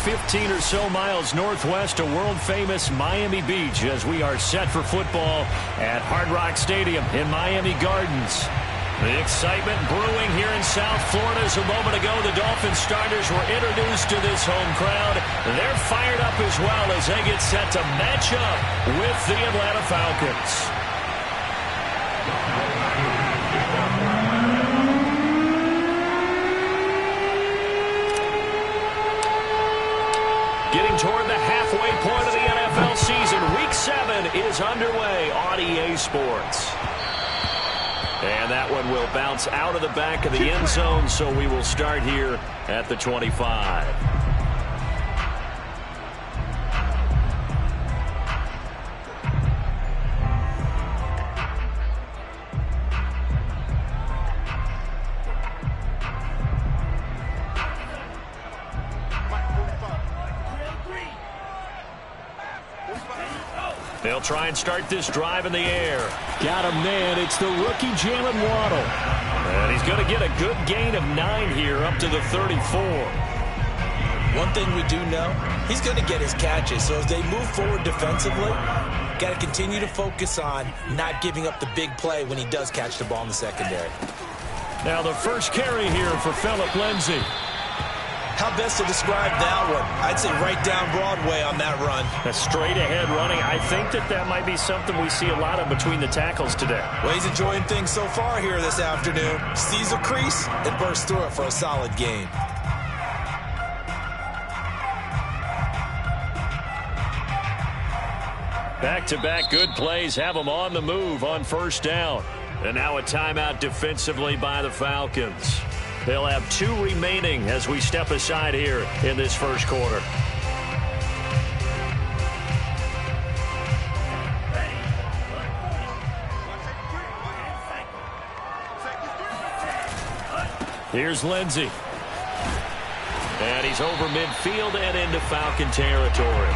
15 or so miles northwest of world-famous Miami Beach as we are set for football at Hard Rock Stadium in Miami Gardens. The excitement brewing here in South Florida as a moment ago the Dolphins starters were introduced to this home crowd. They're fired up as well as they get set to match up with the Atlanta Falcons. Getting toward the halfway point of the NFL season, Week 7 is underway on EA Sports. And that one will bounce out of the back of the end zone, so we will start here at the 25. They'll try and start this drive in the air. Got him, man. It's the rookie Jalen Waddle. And he's going to get a good gain of 9 here up to the 34. One thing we do know, he's going to get his catches. So as they move forward defensively, got to continue to focus on not giving up the big play when he does catch the ball in the secondary. Now the first carry here for Phillip Lindsay. How best to describe that one? I'd say right down Broadway on that run. A straight ahead running. I think that might be something we see a lot of between the tackles today. Well, he's enjoying things so far here this afternoon. Sees a crease and bursts through it for a solid gain. Back-to-back good plays have them on the move on first down. And now a timeout defensively by the Falcons. They'll have 2 remaining as we step aside here in this first quarter. Here's Lindsay. And he's over midfield and into Falcon territory.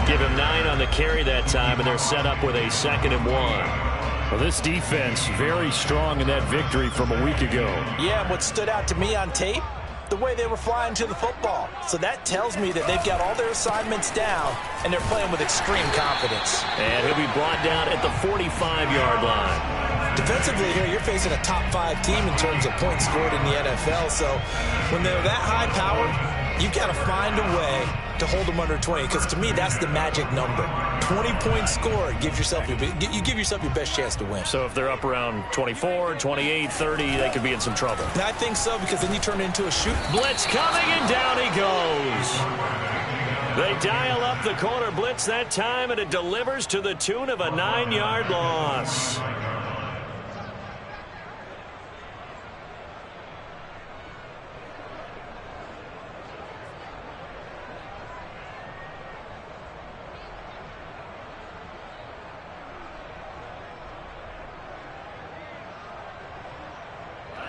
Give him 9 on the carry that time, and they're set up with a 2nd and 1. Well, this defense very strong in that victory from a week ago. Yeah, what stood out to me on tape, the way they were flying to the football. So that tells me that they've got all their assignments down, and they're playing with extreme confidence. And he'll be brought down at the 45-yard line. Defensively here, you're facing a top-5 team in terms of points scored in the NFL. So when they're that high-powered, you've got to find a way to hold them under 20, because to me that's the magic number. 20 points scored gives yourself you give yourself your best chance to win. So if they're up around 24, 28, 30, they could be in some trouble. And I think so, because then you turn it into a shoot. Blitz coming, and down he goes. They dial up the corner blitz that time, and it delivers to the tune of a 9-yard loss.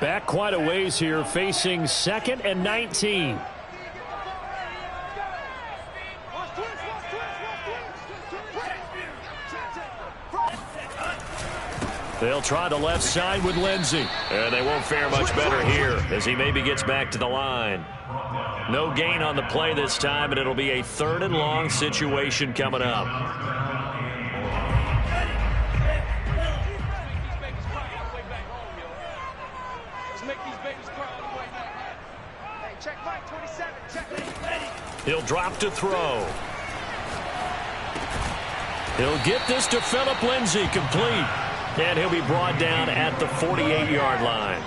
Back quite a ways here, facing 2nd and 19. They'll try the left side with Lindsay. And they won't fare much better here as he maybe gets back to the line. No gain on the play this time, and it'll be a 3rd and long situation coming up. He'll drop to throw. He'll get this to Phillip Lindsay, complete. And he'll be brought down at the 48-yard line.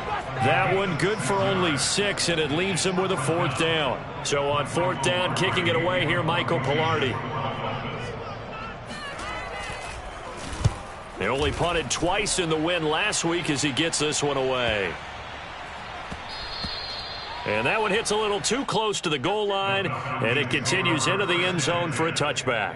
That one good for only 6, and it leaves him with a 4th down. So on 4th down, kicking it away here, Michael Pilardi. They only punted twice in the win last week as he gets this one away. And that one hits a little too close to the goal line, and it continues into the end zone for a touchback.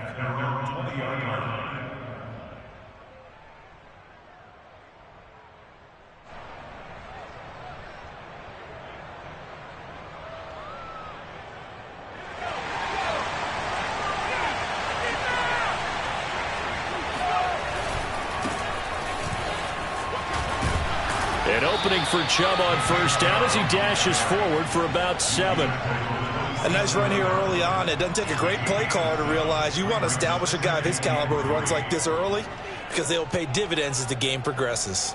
An opening for Chubb on first down as he dashes forward for about 7. A nice run here early on. It doesn't take a great play caller to realize you want to establish a guy of his caliber with runs like this early because they'll pay dividends as the game progresses.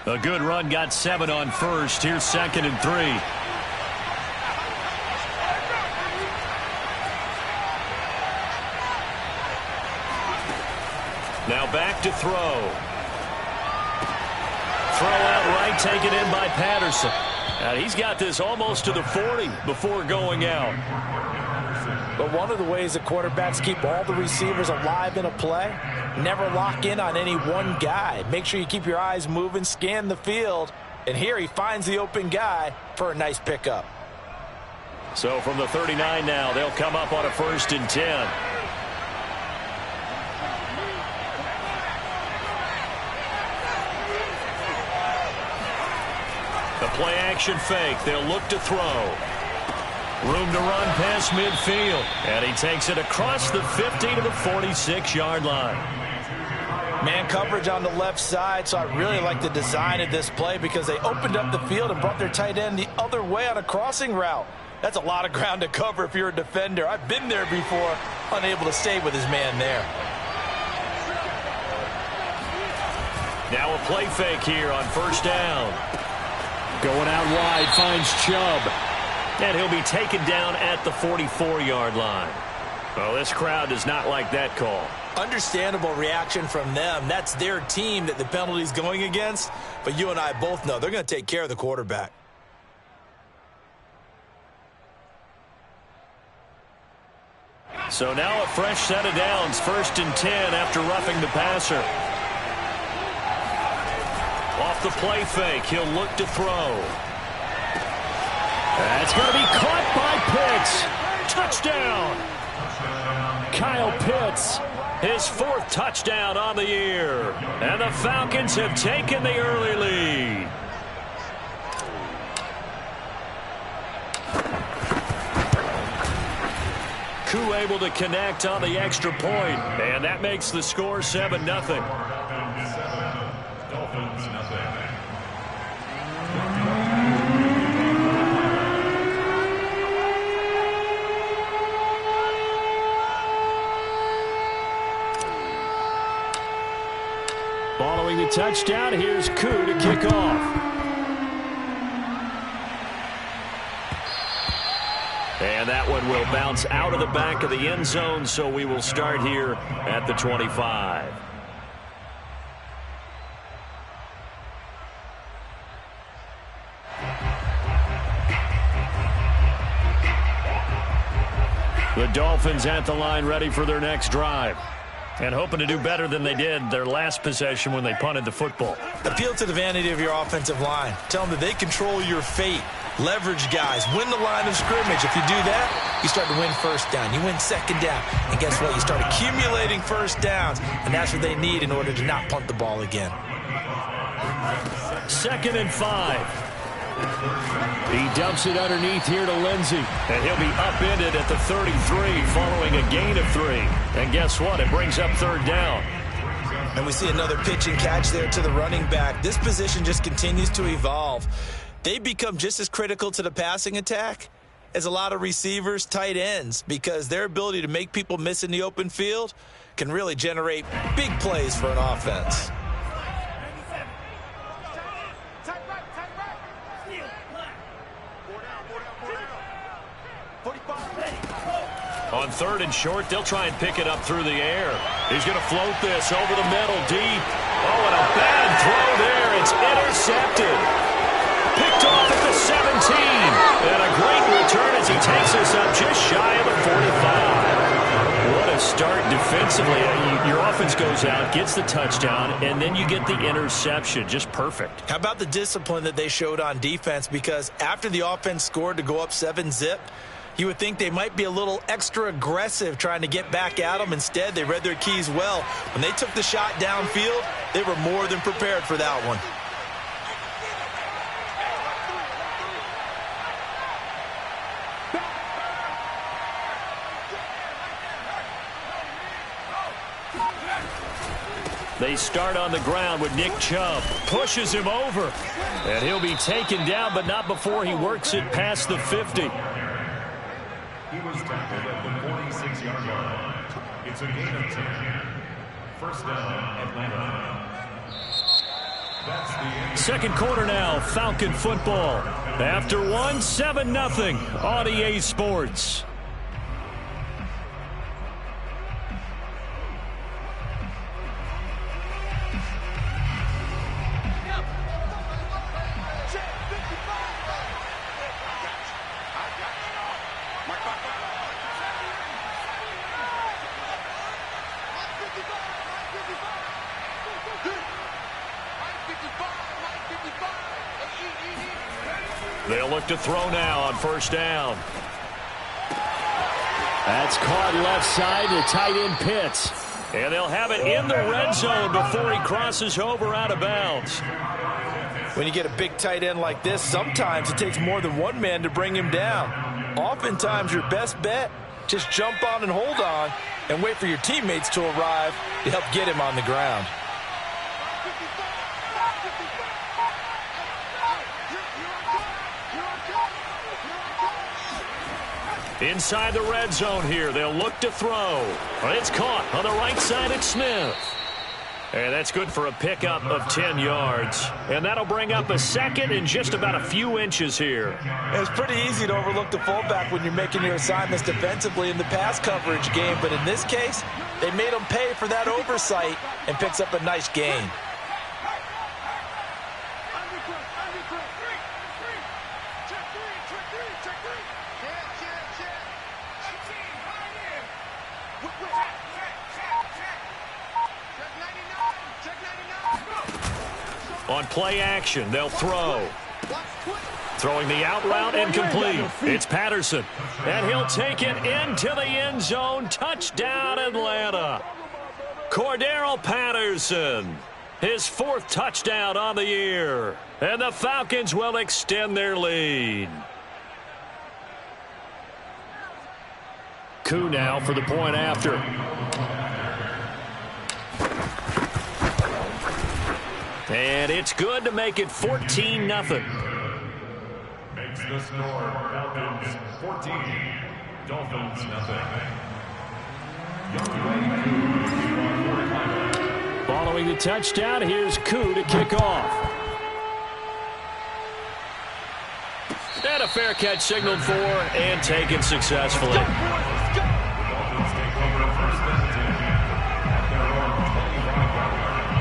A good run got 7 on first. Here's 2nd and 3. Now back to throw. Throw out right, taken in by Patterson. And he's got this almost to the 40 before going out. But one of the ways that quarterbacks keep all the receivers alive in a play, never lock in on any one guy. Make sure you keep your eyes moving, scan the field. And here he finds the open guy for a nice pickup. So from the 39 now, they'll come up on a 1st and 10. The play action fake. They'll look to throw. Room to run past midfield. And he takes it across the 50 to the 46-yard line. Man coverage on the left side, so I really like the design of this play because they opened up the field and brought their tight end the other way on a crossing route. That's a lot of ground to cover if you're a defender. I've been there before, unable to stay with his man there. Now a play fake here on 1st down. Going out wide, finds Chubb. And he'll be taken down at the 44-yard line. Well, this crowd does not like that call. Understandable reaction from them. That's their team that the penalty's going against. But you and I both know they're going to take care of the quarterback. So now a fresh set of downs. 1st and 10 after roughing the passer. Off the play fake, he'll look to throw. That's going to be caught by Pitts. Touchdown. Kyle Pitts, his 4th touchdown on the year. And the Falcons have taken the early lead. Koo able to connect on the extra point, and that makes the score 7-0. Following the touchdown, here's Koo to kick off. And that one will bounce out of the back of the end zone, so we will start here at the 25. The Dolphins at the line, ready for their next drive. And hoping to do better than they did their last possession when they punted the football. Appeal to the vanity of your offensive line. Tell them that they control your fate. Leverage guys. Win the line of scrimmage. If you do that, you start to win 1st down. You win 2nd down. And guess what? You start accumulating 1st downs. And that's what they need in order to not punt the ball again. 2nd and 5. He dumps it underneath here to Lindsey. And he'll be upended at the 33 following a gain of 3. And guess what? It brings up 3rd down. And we see another pitch and catch there to the running back. This position just continues to evolve. They become just as critical to the passing attack as a lot of receivers, tight ends, because their ability to make people miss in the open field can really generate big plays for an offense. On 3rd and short, they'll try and pick it up through the air. He's going to float this over the middle deep. Oh, and a bad throw there. It's intercepted. Picked off at the 17. And a great return as he takes us up just shy of the 45. What a start defensively. Your offense goes out, gets the touchdown, and then you get the interception. Just perfect. How about the discipline that they showed on defense? Because after the offense scored to go up 7-zip, you would think they might be a little extra aggressive trying to get back at them. Instead, they read their keys well. When they took the shot downfield, they were more than prepared for that one. They start on the ground with Nick Chubb. Pushes him over. And he'll be taken down, but not before he works it past the 50. He was tackled at the 46-yard line. It's a gain of 10. First down, Atlanta. That's the end. Second quarter now, Falcon football. After one, 7-0 on EA Sports. They'll look to throw now on first down. That's caught left side to tight end Pitts. And they'll have it in the red zone before he crosses over out of bounds. When you get a big tight end like this, sometimes it takes more than one man to bring him down. Oftentimes, your best bet, just jump on and hold on and wait for your teammates to arrive to help get him on the ground. Inside the red zone here, they'll look to throw. It's caught on the right side at Smith. And that's good for a pickup of 10 yards. And that'll bring up a second in just about a few inches here. It's pretty easy to overlook the fullback when you're making your assignments defensively in the pass coverage game. But in this case, they made him pay for that oversight and picks up a nice gain. On play action, they'll throw. Throwing the out route and complete. It's Patterson. And he'll take it into the end zone. Touchdown, Atlanta. Cordarrelle Patterson. His fourth touchdown on the year. And the Falcons will extend their lead. Koo now for the point after. And it's good to make it 14-0. Makes the score Falcons 14, Dolphins 0. Following the touchdown, here's Koo to kick off. And a fair catch signaled for and taken successfully. Dolphins take over first and 10 at their own 25-yard line.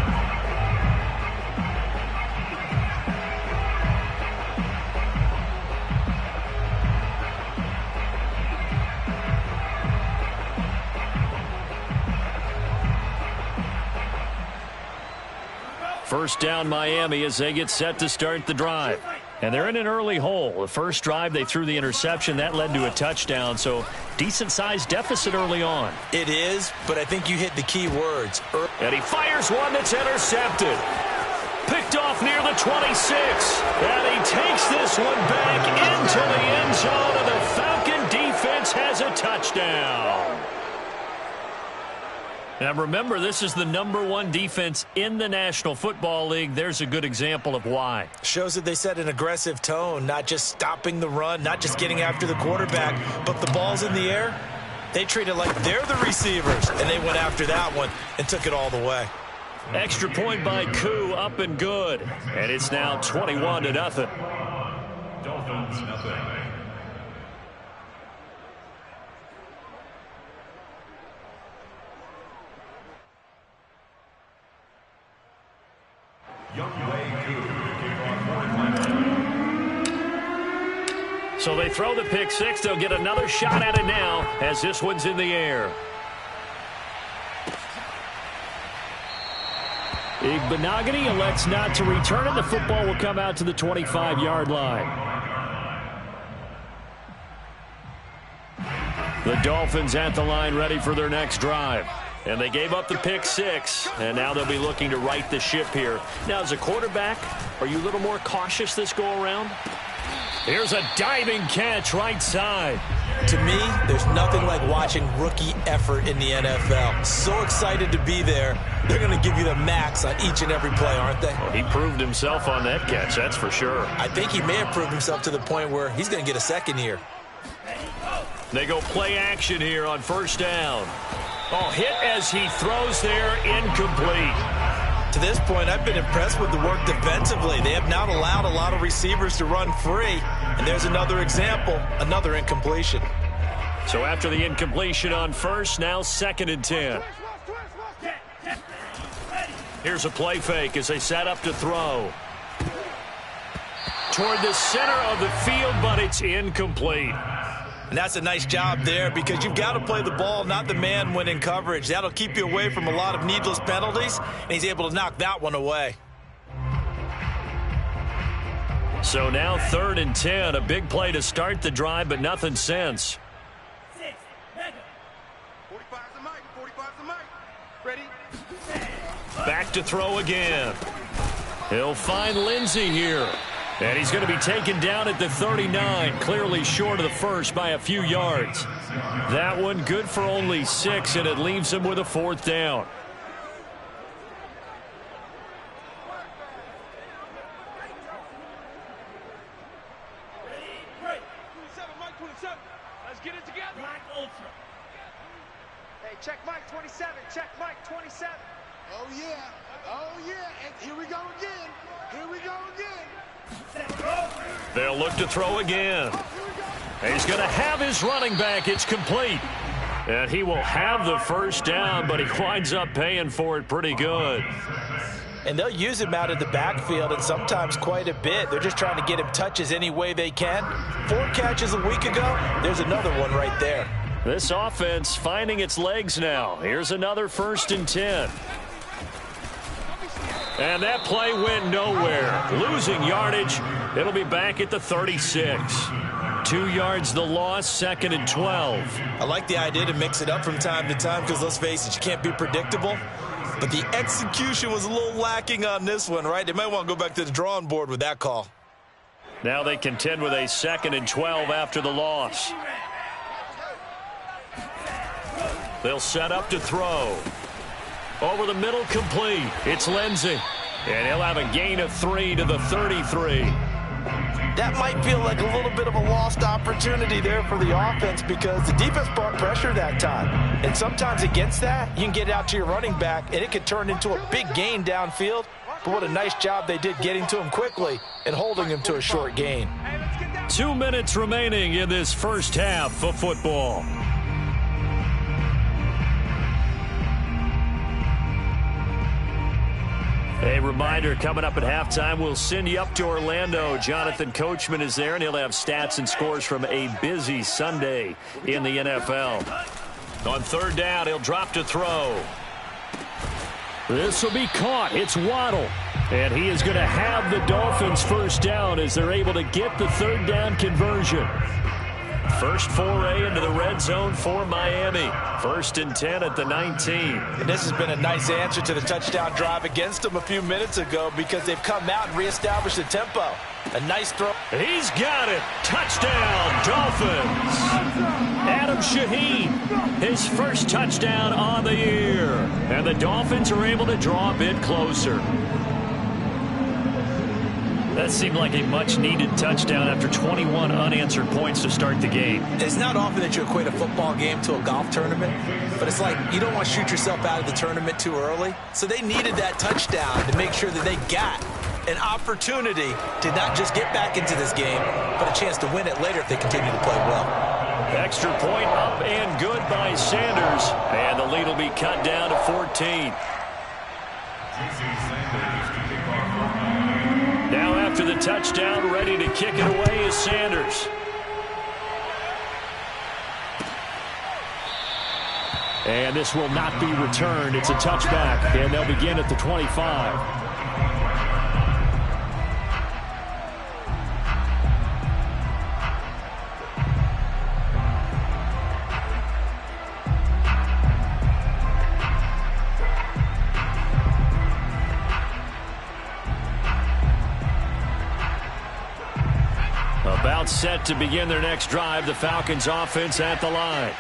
First down Miami as they get set to start the drive. And they're in an early hole. The first drive, they threw the interception. That led to a touchdown, so decent-sized deficit early on. It is, but I think you hit the key words. And he fires one that's intercepted. Picked off near the 26. And he takes this one back into the end zone, and the Falcon defense has a touchdown. Now remember, this is the #1 defense in the National Football League. There's a good example of why. Shows that they set an aggressive tone, not just stopping the run, not just getting after the quarterback, but the ball's in the air. They treat it like they're the receivers, and they went after that one and took it all the way. Extra point by Koo, up and good. And it's now 21-0. Dolphins 0. So they throw the pick six. They'll get another shot at it now as this one's in the air. Igbenogany elects not to return it. The football will come out to the 25-yard line. The Dolphins at the line ready for their next drive. And they gave up the pick six, and now they'll be looking to right the ship here. Now, as a quarterback, are you a little more cautious this go-around? Here's a diving catch right side. To me, there's nothing like watching rookie effort in the NFL. So excited to be there. They're going to give you the max on each and every play, aren't they? Well, he proved himself on that catch, that's for sure. I think he may have proved himself to the point where he's going to get a second here. They go play action here on first down. Oh, hit as he throws there, incomplete. To this point, I've been impressed with the work defensively. They have not allowed a lot of receivers to run free. And there's another example, another incompletion. So after the incompletion on first, now 2nd and 10. Here's a play fake as they set up to throw. Toward the center of the field, but it's incomplete. And that's a nice job there because you've got to play the ball, not the man when in coverage. That'll keep you away from a lot of needless penalties, and he's able to knock that one away. So now 3rd and 10, a big play to start the drive, but nothing since. 45's the mic, 45's the mic. Ready? Back to throw again. He'll find Lindsey here. And he's going to be taken down at the 39, clearly short of the first by a few yards. That one good for only 6, and it leaves him with a 4th down. Let's get it together. Hey, check Mike 27. Check Mike 27. Oh, yeah. Oh, yeah. And here we go again. Here we go again. They'll look to throw again. And he's going to have his running back. It's complete. And he will have the first down, but he winds up paying for it pretty good. And they'll use him out of the backfield, and sometimes quite a bit. They're just trying to get him touches any way they can. 4 catches a week ago. There's another one right there. This offense finding its legs now. Here's another 1st and 10. And that play went nowhere. Losing yardage. It'll be back at the 36. 2 yards the loss, 2nd and 12. I like the idea to mix it up from time to time because, let's face it, you can't be predictable. But the execution was a little lacking on this one, right? They might want to go back to the drawing board with that call. Now they contend with a 2nd and 12 after the loss. They'll set up to throw. Over the middle, complete. It's Lindsey. And he'll have a gain of 3 to the 33. That might feel like a little bit of a lost opportunity there for the offense because the defense brought pressure that time. And sometimes against that, you can get out to your running back, and it could turn into a big gain downfield. But what a nice job they did getting to him quickly and holding him to a short gain. 2 minutes remaining in this first half of football. A reminder, coming up at halftime, we'll send you up to Orlando. Jonathan Coachman is there, and he'll have stats and scores from a busy Sunday in the NFL. On 3rd down, he'll drop to throw. This will be caught. It's Waddle. And he is going to have the Dolphins first down as they're able to get the 3rd down conversion. First foray into the red zone for Miami. 1st and 10 at the 19. And this has been a nice answer to the touchdown drive against them a few minutes ago because they've come out and reestablished the tempo. A nice throw. He's got it. Touchdown, Dolphins. Adam Shaheen, his first touchdown on the year. And the Dolphins are able to draw a bit closer. That seemed like a much-needed touchdown after 21 unanswered points to start the game. It's not often that you equate a football game to a golf tournament, but it's like you don't want to shoot yourself out of the tournament too early. So they needed that touchdown to make sure that they got an opportunity to not just get back into this game, but a chance to win it later if they continue to play well. Extra point up and good by Sanders, and the lead will be cut down to 14. Now after the touchdown, ready to kick it away is Sanders. And this will not be returned. It's a touchback, and they'll begin at the 25. set to begin their next drive. The Falcons offense at the line.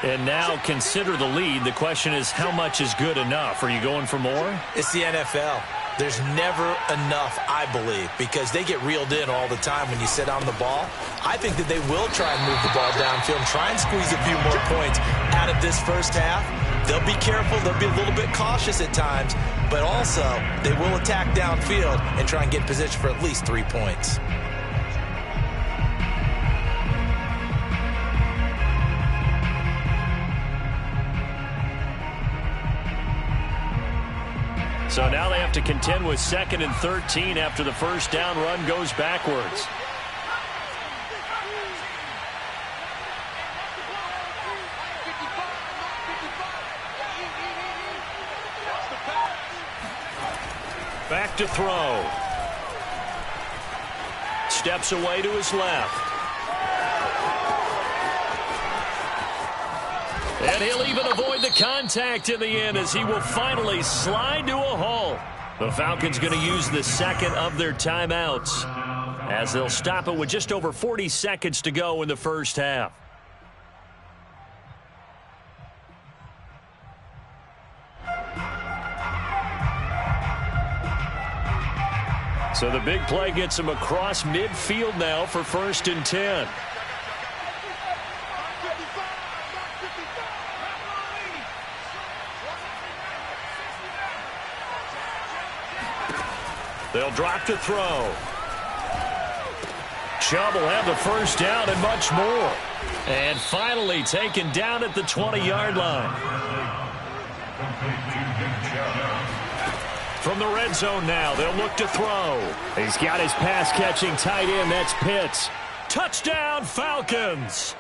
And now consider the lead. The question is, how much is good enough? Are you going for more? It's the NFL. There's never enough, I believe, because they get reeled in all the time when you sit on the ball. I think that they will try and move the ball downfield and try and squeeze a few more points out of this first half. They'll be careful. They'll be a little bit cautious at times, but also they will attack downfield and try and get in position for at least 3 points. So now they have to contend with 2nd and 13 after the first down run goes backwards. Back to throw. Steps away to his left. And he'll even avoid the contact in the end as he will finally slide to a halt. The Falcons going to use the second of their timeouts as they'll stop it with just over 40 seconds to go in the first half. So the big play gets him across midfield now for 1st and 10. They'll drop to throw. Chubb will have the first down and much more. And finally taken down at the 20-yard line. From the red zone now, they'll look to throw. He's got his pass-catching tight end. That's Pitts. Touchdown, Falcons.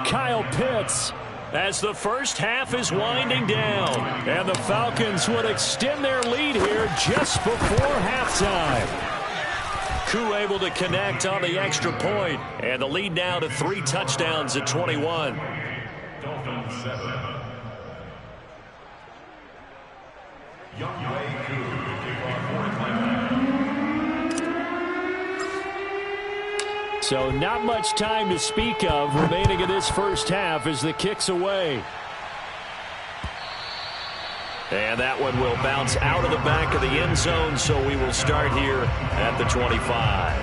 Kyle Pitts, as the first half is winding down. And the Falcons would extend their lead here just before halftime. Koo able to connect on the extra point. And the lead now to 3 touchdowns at 21. Dolphins 7. Youngway Koo to kick off for Atlanta. So not much time to speak of remaining in this first half as the kick's away. And that one will bounce out of the back of the end zone, so we will start here at the 25.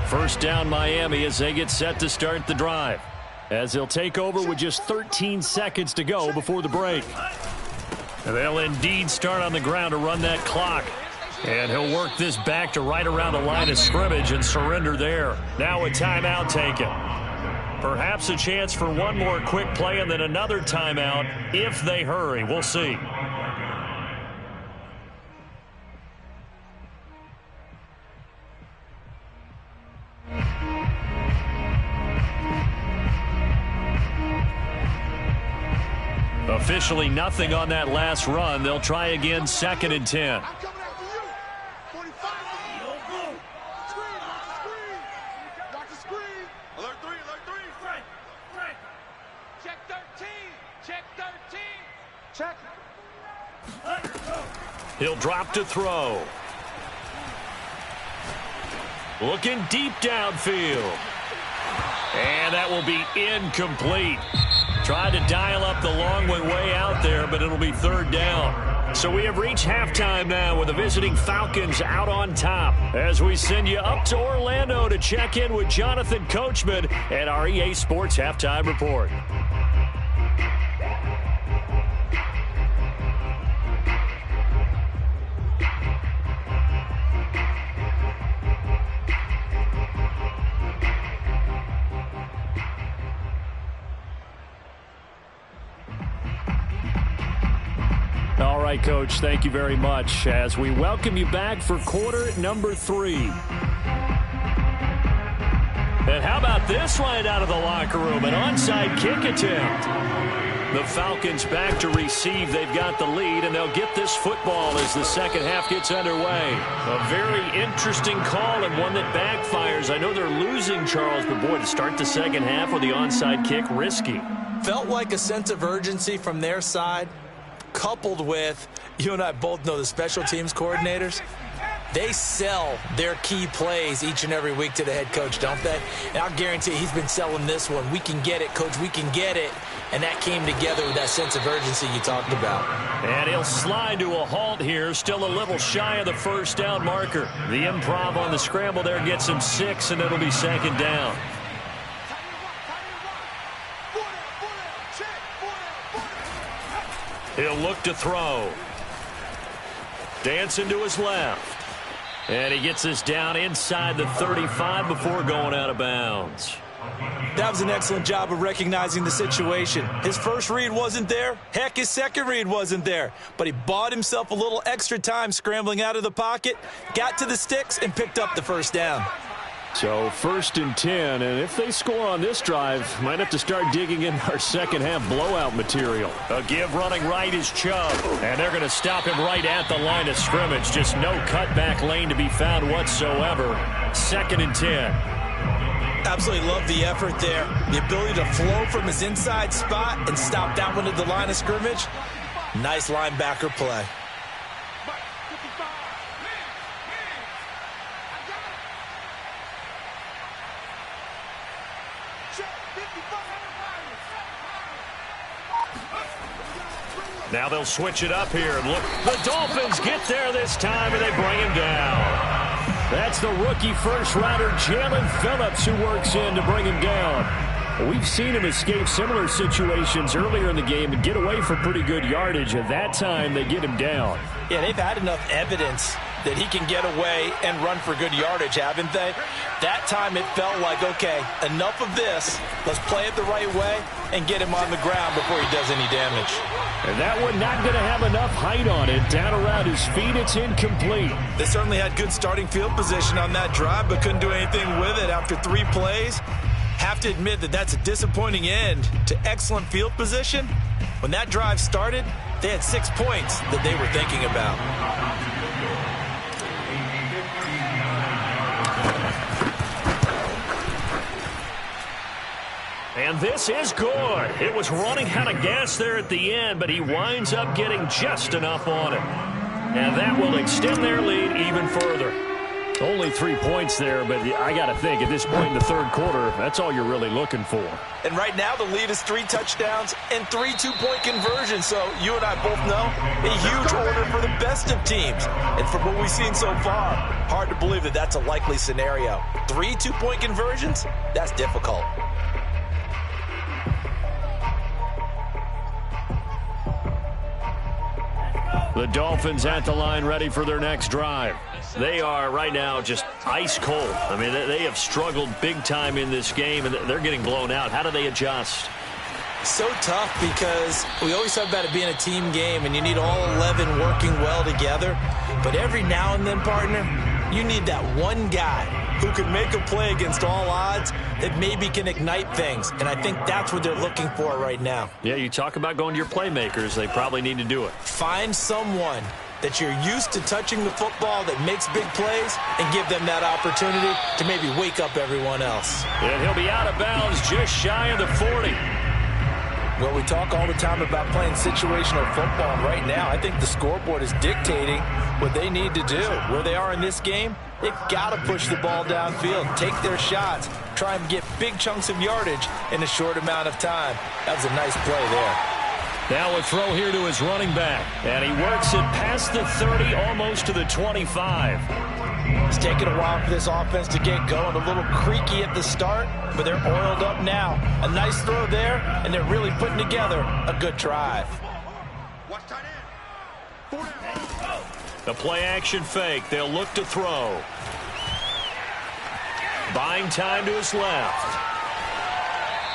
First down Miami as they get set to start the drive. As they'll take over with just 13 seconds to go before the break. And they'll indeed start on the ground to run that clock. And he'll work this back to right around the line of scrimmage and surrender there. Now a timeout taken. Perhaps a chance for one more quick play and then another timeout if they hurry. We'll see. Officially nothing on that last run. They'll try again 2nd and 10. Watch the screen. Alert 3, alert 3. Frank. Check 13. Check 13. Check. He'll drop to throw. Looking deep downfield. And that will be incomplete. Tried to dial up the long one way out there, but it'll be 3rd down. So we have reached halftime now with the visiting Falcons out on top. As we send you up to Orlando to check in with Jonathan Coachman and our EA Sports Halftime Report. All right, Coach, thank you very much as we welcome you back for quarter number 3. And how about this right out of the locker room, an onside kick attempt. The Falcons back to receive. They've got the lead, and they'll get this football as the second half gets underway. A very interesting call and one that backfires. I know they're losing, Charles, but boy, to start the second half with the onside kick, risky. Felt like a sense of urgency from their side, coupled with, you and I both know the special teams coordinators. They sell their key plays each and every week to the head coach, don't they? And I'll guarantee he's been selling this one. We can get it, coach, we can get it. And that came together with that sense of urgency you talked about. And he'll slide to a halt here, still a little shy of the first down marker. The improv on the scramble there gets him 6, and it'll be second down. He'll look to throw. Dancing to his left. And he gets this down inside the 35 before going out of bounds. That was an excellent job of recognizing the situation. His first read wasn't there. Heck, his second read wasn't there. But he bought himself a little extra time scrambling out of the pocket, got to the sticks, and picked up the first down. So 1st and 10, and if they score on this drive, might have to start digging in our second half blowout material. A give running right is Chubb, and they're going to stop him right at the line of scrimmage. Just no cutback lane to be found whatsoever. 2nd and 10. Absolutely love the effort there. The ability to flow from his inside spot and stop that one at the line of scrimmage. Nice linebacker play. Now they'll switch it up here. Look, the Dolphins get there this time, and they bring him down. That's the rookie first-rounder, Jalen Phillips, who works in to bring him down. We've seen him escape similar situations earlier in the game and get away for pretty good yardage. At that time, they get him down. Yeah, they've had enough evidence that he can get away and run for good yardage, haven't they? That time it felt like, okay, enough of this. Let's play it the right way and get him on the ground before he does any damage. And that one not going to have enough height on it. Down around his feet, it's incomplete. They certainly had good starting field position on that drive, but couldn't do anything with it after 3 plays. Have to admit that that's a disappointing end to excellent field position. When that drive started, they had 6 points that they were thinking about. And this is good. It was running out of gas there at the end, but he winds up getting just enough on it. And that will extend their lead even further. Only 3 points there, but I got to think at this point in the third quarter, that's all you're really looking for. And right now the lead is 3 touchdowns and 3 two-point conversions. So you and I both know a huge order for the best of teams. And from what we've seen so far, hard to believe that that's a likely scenario. 3 two-point conversions? That's difficult. The Dolphins at the line ready for their next drive. They are right now just ice cold. I mean, they have struggled big time in this game, and they're getting blown out. How do they adjust? So tough because we always talk about it being a team game, and you need all 11 working well together. But every now and then, partner, you need that one guy who can make a play against all odds that maybe can ignite things. And I think that's what they're looking for right now. Yeah, you talk about going to your playmakers. They probably need to do it. Find someone that you're used to touching the football that makes big plays and give them that opportunity to maybe wake up everyone else. And he'll be out of bounds just shy of the 40. Well, we talk all the time about playing situational football, and right now I think the scoreboard is dictating what they need to do. Where they are in this game, they've got to push the ball downfield, take their shots, try and get big chunks of yardage in a short amount of time. That was a nice play there. Now a throw here to his running back, and he works it past the 30, almost to the 25. It's taken a while for this offense to get going. A little creaky at the start, but they're oiled up now. A nice throw there, and they're really putting together a good drive. The play-action fake. They'll look to throw. Buying time to his left.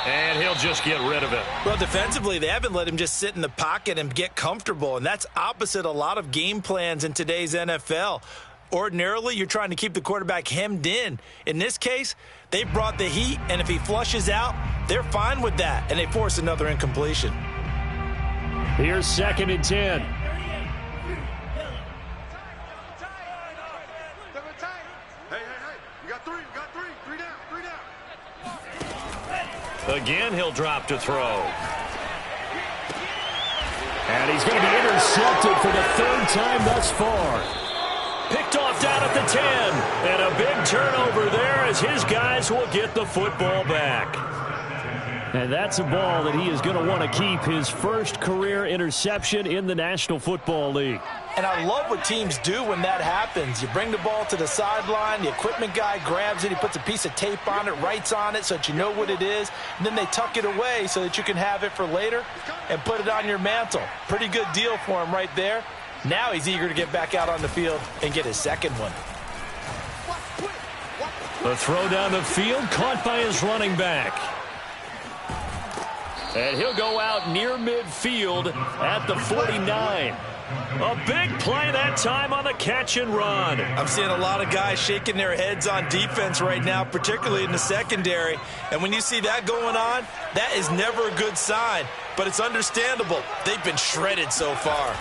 And he'll just get rid of it. Well, defensively, they haven't let him just sit in the pocket and get comfortable, and that's opposite a lot of game plans in today's NFL. Ordinarily, you're trying to keep the quarterback hemmed in. In this case, they brought the heat, and if he flushes out, they're fine with that, and they force another incompletion. Here's 2nd and 10. Hey, you got three down. Again, he'll drop to throw. And he's going to be intercepted for the 3rd time thus far. Picked off down at the 10. And a big turnover there as his guys will get the football back. And that's a ball that he is going to want to keep, his first career interception in the National Football League. And I love what teams do when that happens. You bring the ball to the sideline, the equipment guy grabs it, he puts a piece of tape on it, writes on it so that you know what it is, and then they tuck it away so that you can have it for later and put it on your mantle. Pretty good deal for him right there. Now he's eager to get back out on the field and get his 2nd one. The throw down the field caught by his running back. And he'll go out near midfield at the 49. A big play that time on the catch and run. I'm seeing a lot of guys shaking their heads on defense right now, particularly in the secondary. And when you see that going on, that is never a good sign. But it's understandable. They've been shredded so far.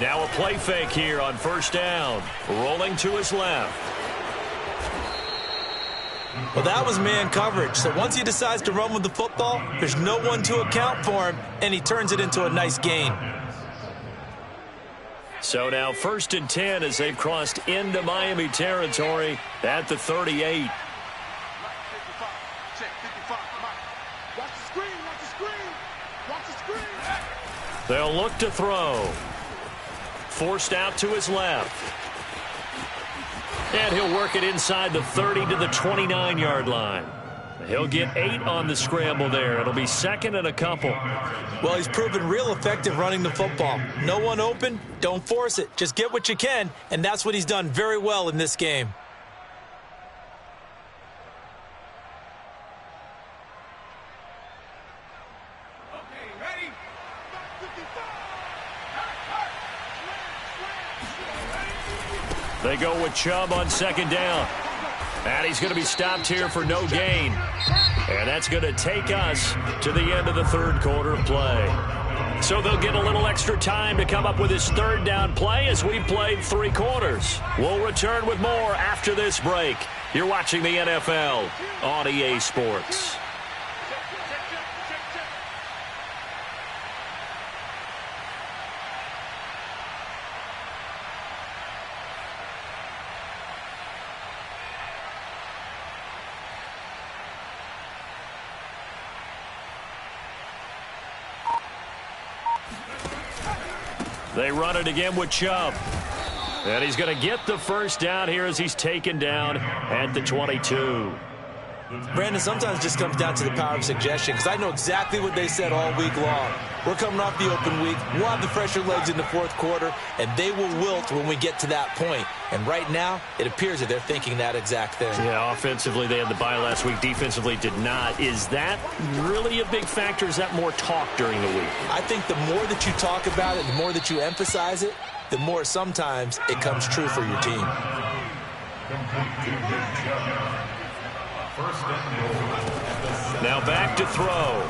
Now a play fake here on 1st down. Rolling to his left. Well, that was man coverage. So once he decides to run with the football, there's no one to account for him, and he turns it into a nice gain. So now 1st and 10 as they've crossed into Miami territory at the 38. Watch the screen, watch the screen, watch the screen. They'll look to throw. Forced out to his left. And he'll work it inside the 30 to the 29-yard line. He'll get 8 on the scramble there. It'll be 2nd and a couple. Well, he's proven real effective running the football. No one open, don't force it. Just get what you can, and that's what he's done very well in this game. They go with Chubb on 2nd down. And he's going to be stopped here for no gain. And that's going to take us to the end of the 3rd quarter of play. So they'll get a little extra time to come up with his 3rd down play as we've played 3 quarters. We'll return with more after this break. You're watching the NFL on EA Sports. They run it again with Chubb. And he's going to get the 1st down here as he's taken down at the 22. Brandon, sometimes it just comes down to the power of suggestion, because I know exactly what they said all week long. We're coming off the open week. We'll have the fresher legs in the 4th quarter, and they will wilt when we get to that point. And right now, it appears that they're thinking that exact thing. Yeah, offensively, they had the bye last week. Defensively, did not. Is that really a big factor? Is that more talk during the week? I think the more that you talk about it, the more that you emphasize it, the more sometimes it comes true for your team. Now back to throw.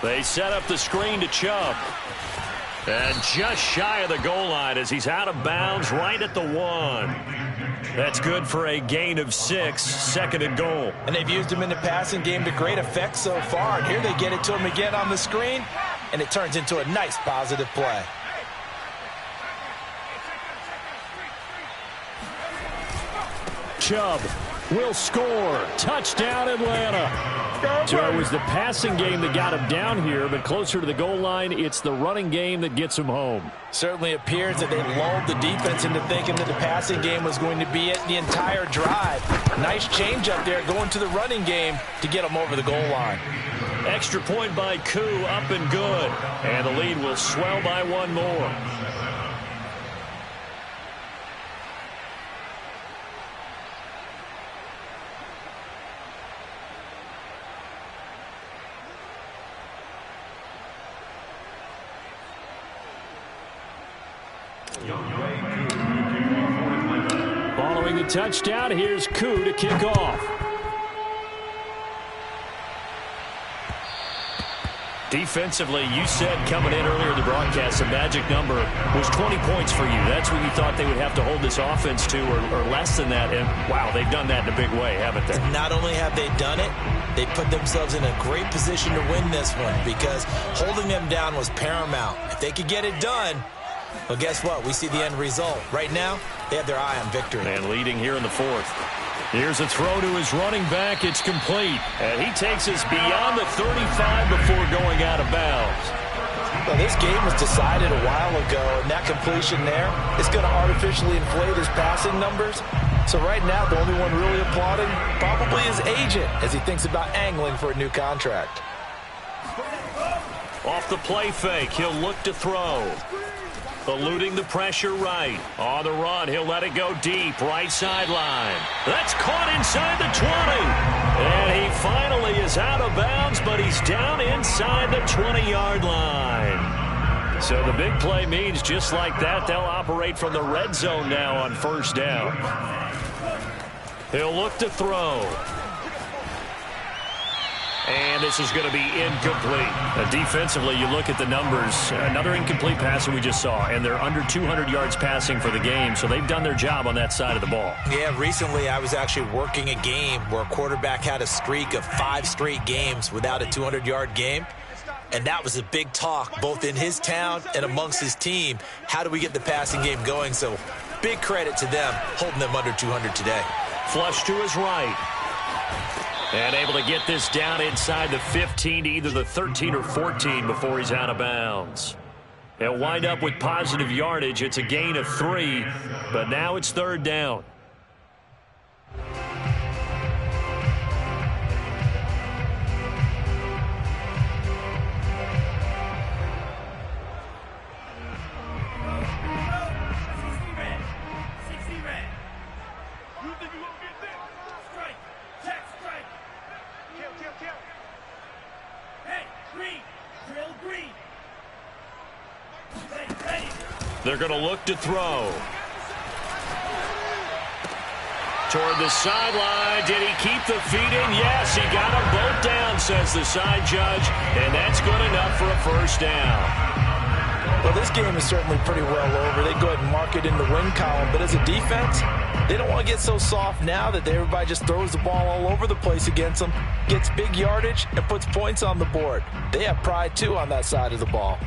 They set up the screen to Chubb. And just shy of the goal line as he's out of bounds right at the 1. That's good for a gain of 6, 2nd and goal. And they've used him in the passing game to great effect so far. And here they get it to him again on the screen, and it turns into a nice positive play. Chubb will score. Touchdown, Atlanta. So it was the passing game that got him down here, but closer to the goal line, it's the running game that gets him home. Certainly appears that they lulled the defense into thinking that the passing game was going to be it the entire drive. Nice change up there going to the running game to get him over the goal line. Extra point by Koo, up and good. And the lead will swell by 1 more. Following the touchdown, here's Koo to kick off. Defensively, you said coming in earlier in the broadcast, the magic number was 20 points for you. That's what you thought they would have to hold this offense to, or less than that. And, wow, they've done that in a big way, haven't they? Not only have they done it, they put themselves in a great position to win this one because holding them down was paramount. If they could get it done, well, guess what? We see the end result. Right now, they have their eye on victory. And leading here in the fourth. Here's a throw to his running back. It's complete. And he takes us beyond the 35 before going out of bounds. Well, this game was decided a while ago, and that completion there is going to artificially inflate his passing numbers. So right now, the only one really applauding probably his agent as he thinks about angling for a new contract. Off the play fake, he'll look to throw. Eluding the pressure right. On the run, he'll let it go deep. Right sideline. That's caught inside the 20. And he finally is out of bounds, but he's down inside the 20-yard line. So the big play means just like that, they'll operate from the red zone now on first down. He'll look to throw. And this is going to be incomplete. Defensively, you look at the numbers. Another incomplete pass that we just saw, and they're under 200 yards passing for the game, so they've done their job on that side of the ball. Yeah, recently I was actually working a game where a quarterback had a streak of 5 straight games without a 200-yard game, and that was a big talk both in his town and amongst his team. How do we get the passing game going? So big credit to them holding them under 200 today. Flush to his right. And able to get this down inside the 15 to either the 13 or 14 before he's out of bounds. He'll wind up with positive yardage. It's a gain of 3, but now it's third down. They're going to look to throw. Toward the sideline. Did he keep the feet in? Yes, he got them both down, says the side judge. And that's good enough for a first down. Well, this game is certainly pretty well over. They go ahead and mark it in the win column. But as a defense, they don't want to get so soft now that everybody just throws the ball all over the place against them, gets big yardage, and puts points on the board. They have pride, too, on that side of the ball.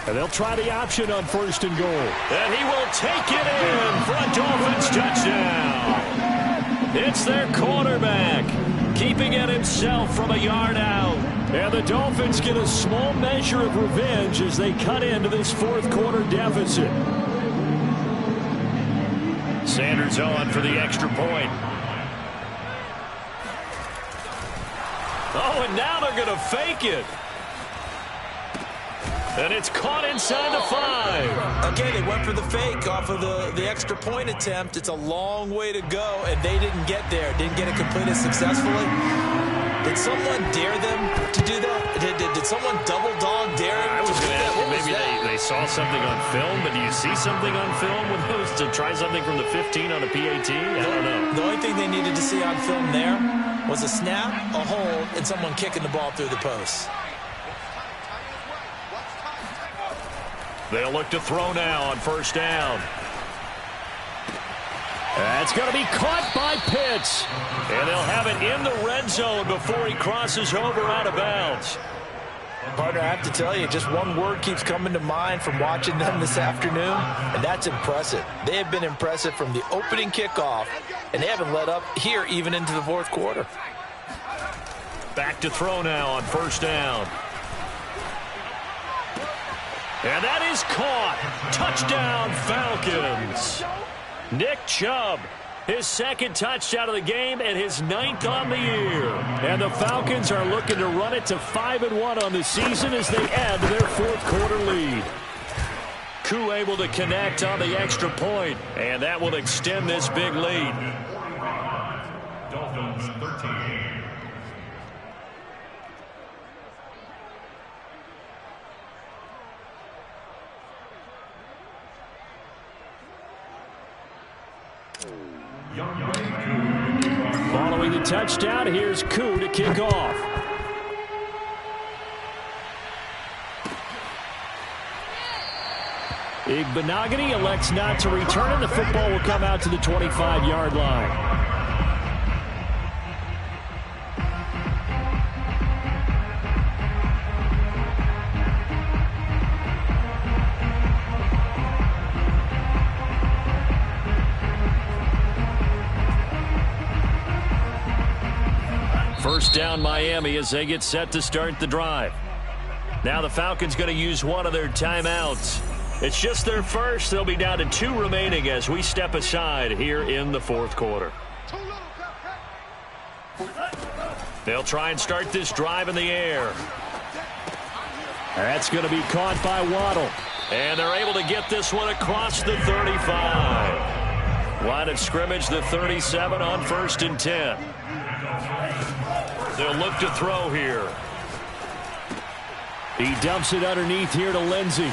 And they'll try the option on first and goal. And he will take it in for a Dolphins touchdown. It's their quarterback, keeping it himself from a yard out. And the Dolphins get a small measure of revenge as they cut into this fourth quarter deficit. Sanders on for the extra point. Oh, and now they're going to fake it. And it's caught inside the 5. Okay, they went for the fake off of the extra point attempt. It's a long way to go, and they didn't get there. Didn't get it completed successfully. Did someone dare them to do that? Did someone double dog dare them to do that? Maybe they saw something on film, but do you see something on film with those to try something from the 15 on a PAT? I don't know. The only thing they needed to see on film there was a snap, a hold, and someone kicking the ball through the post. They'll look to throw now on first down. That's going to be caught by Pitts. And they'll have it in the red zone before he crosses over out of bounds. Partner, I have to tell you, just one word keeps coming to mind from watching them this afternoon, and that's impressive. They have been impressive from the opening kickoff, and they haven't let up here even into the fourth quarter. Back to throw now on first down. And that is caught. Touchdown, Falcons. Nick Chubb, his second touchdown of the game and his 9th on the year. And the Falcons are looking to run it to 5-1 on the season as they add to their fourth quarter lead. Koo able to connect on the extra point, and that will extend this big lead. Dolphins 13. Following the touchdown, here's Koo to kick off. Igbenogany elects not to return, and the football will come out to the 25-yard line. First down Miami as they get set to start the drive. Now the Falcons going to use one of their timeouts. It's just their first. They'll be down to 2 remaining as we step aside here in the fourth quarter. They'll try and start this drive in the air. That's going to be caught by Waddle. And they're able to get this one across the 35. Line of scrimmage, the 37 on 1st and 10. They'll look to throw here. He dumps it underneath here to Lindsey.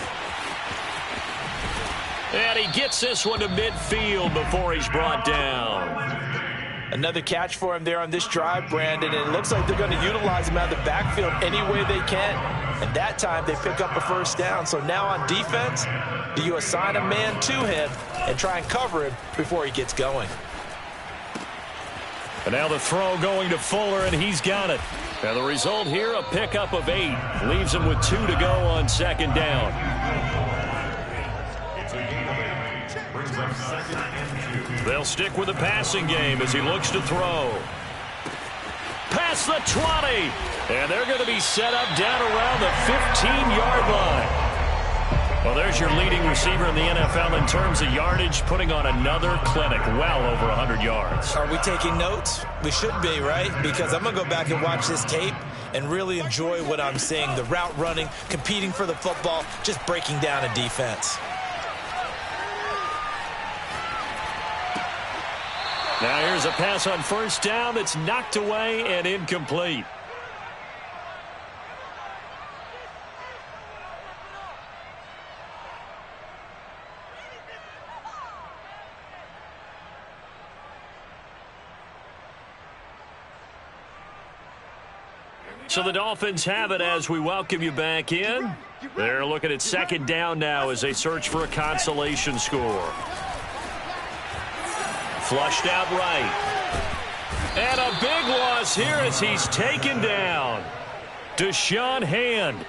And he gets this one to midfield before he's brought down. Another catch for him there on this drive, Brandon, and it looks like they're going to utilize him out of the backfield any way they can. And that time they pick up a first down. So now on defense, do you assign a man to him and try and cover him before he gets going? And now the throw going to Fuller, and he's got it. And the result here, a pickup of 8. Leaves him with 2 to go on 2nd down. They'll stick with the passing game as he looks to throw. Past the 20. And they're going to be set up down around the 15-yard line. Well, there's your leading receiver in the NFL in terms of yardage, putting on another clinic, well over 100 yards. Are we taking notes? We should be, right? Because I'm going to go back and watch this tape and really enjoy what I'm seeing. The route running, competing for the football, just breaking down a defense. Now here's a pass on 1st down that's knocked away and incomplete. So the Dolphins have it as we welcome you back in. They're looking at 2nd down now as they search for a consolation score. Flushed out right. And a big loss here as he's taken down. Deshaun Hand.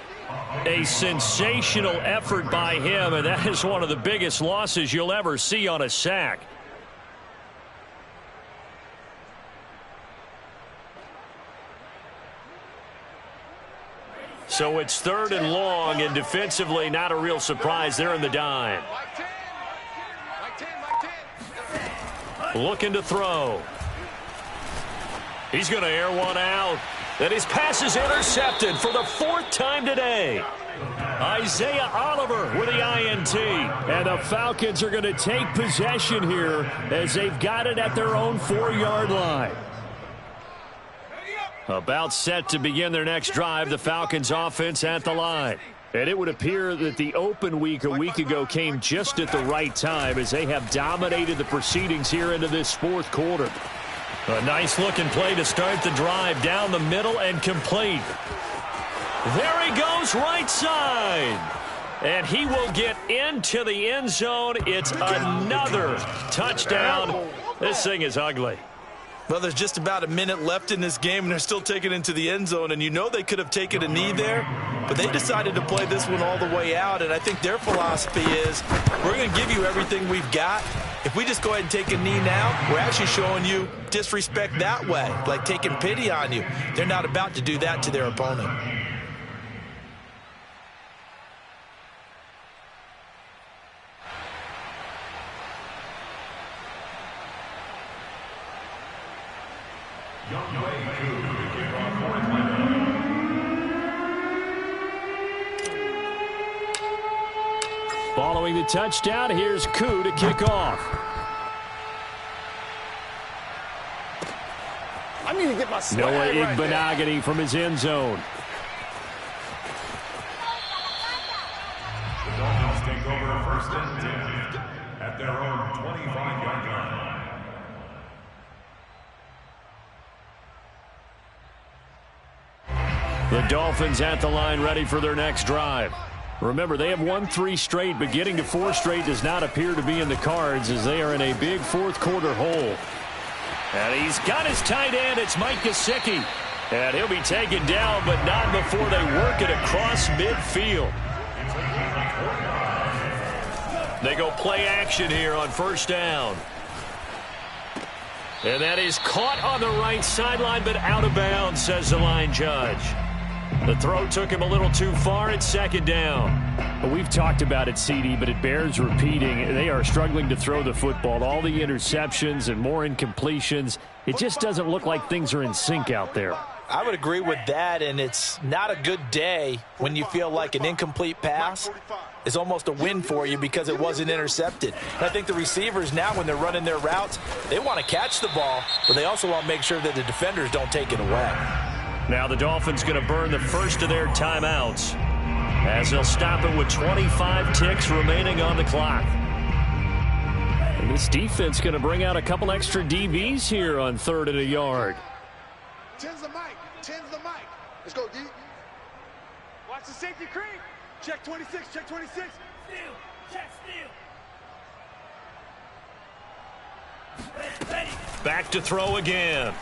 A sensational effort by him, and that is one of the biggest losses you'll ever see on a sack. So it's 3rd and long, and defensively not a real surprise there in the dime. Looking to throw. He's going to air one out. And his pass is intercepted for the 4th time today. Isaiah Oliver with the INT. And the Falcons are going to take possession here as they've got it at their own 4-yard line. About set to begin their next drive, the Falcons offense at the line. And it would appear that the open week a week ago came just at the right time as they have dominated the proceedings here into this 4th quarter. A nice-looking play to start the drive down the middle and complete. There he goes right side. And he will get into the end zone. It's another touchdown. This thing is ugly. Well, there's just about a minute left in this game, and they're still taking it into the end zone. And you know they could have taken a knee there, but they decided to play this one all the way out. And I think their philosophy is, we're going to give you everything we've got. If we just go ahead and take a knee now, we're actually showing you disrespect that way, like taking pity on you. They're not about to do that to their opponent. Following the touchdown, here's Koo to kick off. I need to get my swag Noah right Igbenogany there. from his end zone. The Dolphins take over 1st and 10 at their own 25-yard line. The Dolphins at the line ready for their next drive. Remember, they have won 3 straight, but getting to 4 straight does not appear to be in the cards as they are in a big fourth-quarter hole. And he's got his tight end. It's Mike Gesicki. And he'll be taken down, but not before they work it across midfield. They go play action here on first down. And that is caught on the right sideline, but out of bounds, says the line judge. The throw took him a little too far. It's second down. Well, we've talked about it, CD, but it bears repeating. They are struggling to throw the football. All the interceptions and more incompletions. It just doesn't look like things are in sync out there. I would agree with that, and it's not a good day when you feel like an incomplete pass is almost a win for you because it wasn't intercepted. And I think the receivers now, when they're running their routes, they want to catch the ball, but they also want to make sure that the defenders don't take it away. Now the Dolphins going to burn the first of their timeouts as they'll stop it with 25 ticks remaining on the clock. And this defense going to bring out a couple extra DBs here on 3rd and a yard. 10's the mic. 10's the mic. Let's go, D. Watch the safety creep. Check 26. Check 26. Steal. Check steal. Ready. Back to throw again.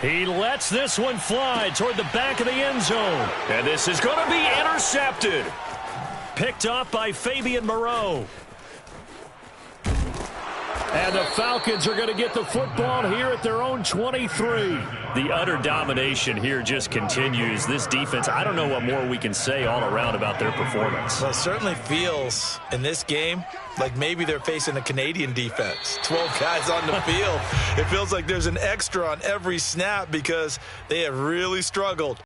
He lets this one fly toward the back of the end zone. And this is going to be intercepted. Picked off by Fabian Moreau. And the Falcons are going to get the football here at their own 23. The utter domination here just continues. This defense, I don't know what more we can say all around about their performance. Well, it certainly feels in this game like maybe they're facing a Canadian defense. 12 guys on the field. It feels like there's an extra on every snap because they have really struggled